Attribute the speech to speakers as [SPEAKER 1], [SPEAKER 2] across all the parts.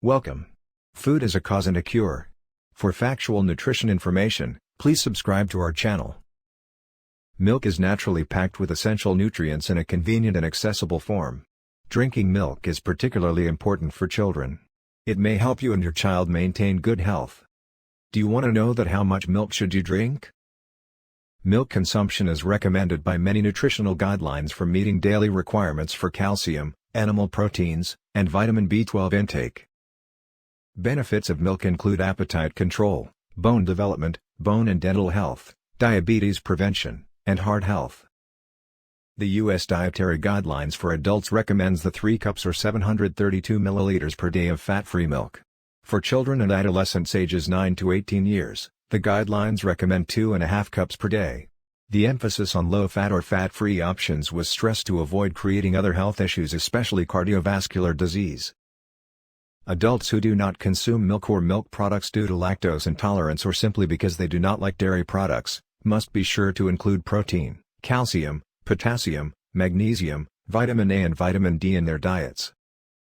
[SPEAKER 1] Welcome. Food is a cause and a cure. For factual nutrition information, please subscribe to our channel. Milk is naturally packed with essential nutrients in a convenient and accessible form. Drinking milk is particularly important for children. It may help you and your child maintain good health. Do you want to know how much milk should you drink? Milk consumption is recommended by many nutritional guidelines for meeting daily requirements for calcium, animal proteins, and vitamin B12 intake. Benefits of milk include appetite control, bone development, bone and dental health, diabetes prevention, and heart health. The U.S. Dietary Guidelines for Adults recommends the 3 cups or 732 milliliters per day of fat-free milk. For children and adolescents ages 9 to 18 years, the guidelines recommend 2.5 cups per day. The emphasis on low-fat or fat-free options was stressed to avoid creating other health issues, especially cardiovascular disease. Adults who do not consume milk or milk products due to lactose intolerance or simply because they do not like dairy products, must be sure to include protein, calcium, potassium, magnesium, vitamin A and vitamin D in their diets.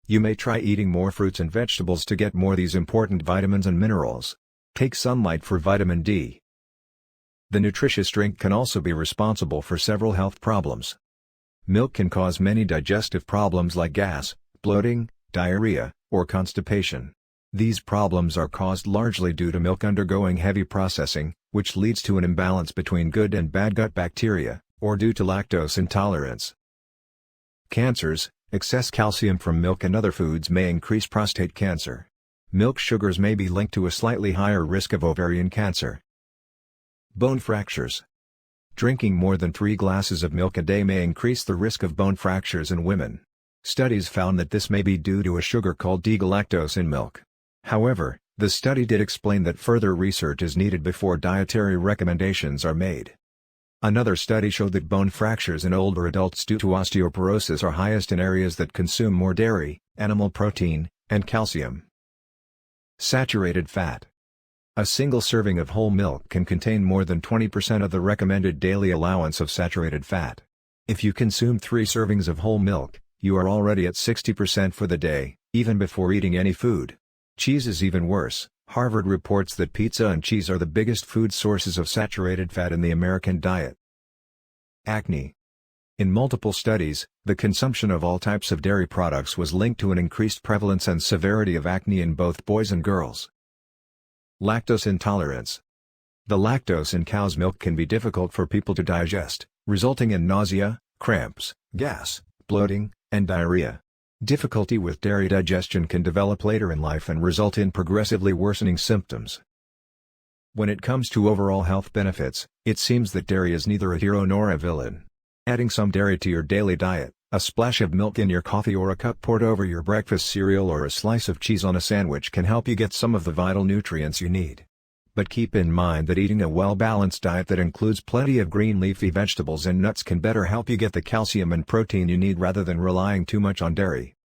[SPEAKER 1] You may try eating more fruits and vegetables to get more of these important vitamins and minerals. Take sunlight for vitamin D. The nutritious drink can also be responsible for several health problems. Milk can cause many digestive problems like gas, bloating, diarrhea, or constipation. These problems are caused largely due to milk undergoing heavy processing, which leads to an imbalance between good and bad gut bacteria, or due to lactose intolerance. Cancers. Excess calcium from milk and other foods may increase prostate cancer. Milk sugars may be linked to a slightly higher risk of ovarian cancer. Bone fractures. Drinking more than 3 glasses of milk a day may increase the risk of bone fractures in women. Studies found that this may be due to a sugar called D-galactose in milk. However, the study did explain that further research is needed before dietary recommendations are made. Another study showed that bone fractures in older adults due to osteoporosis are highest in areas that consume more dairy, animal protein, and calcium. Saturated fat. A single serving of whole milk can contain more than 20% of the recommended daily allowance of saturated fat. If you consume 3 servings of whole milk, you are already at 60% for the day, even before eating any food. Cheese is even worse. Harvard reports that pizza and cheese are the biggest food sources of saturated fat in the American diet. Acne. In multiple studies, the consumption of all types of dairy products was linked to an increased prevalence and severity of acne in both boys and girls. Lactose intolerance. The lactose in cow's milk can be difficult for people to digest, resulting in nausea, cramps, gas, bloating, and diarrhea. Difficulty with dairy digestion can develop later in life and result in progressively worsening symptoms. When it comes to overall health benefits, it seems that dairy is neither a hero nor a villain. Adding some dairy to your daily diet, a splash of milk in your coffee or a cup poured over your breakfast cereal or a slice of cheese on a sandwich can help you get some of the vital nutrients you need. But keep in mind that eating a well-balanced diet that includes plenty of green leafy vegetables and nuts can better help you get the calcium and protein you need rather than relying too much on dairy.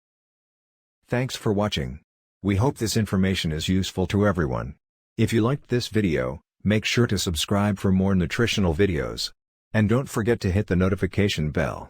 [SPEAKER 1] Thanks for watching. We hope this information is useful to everyone. If you liked this video, make sure to subscribe for more nutritional videos. And don't forget to hit the notification bell.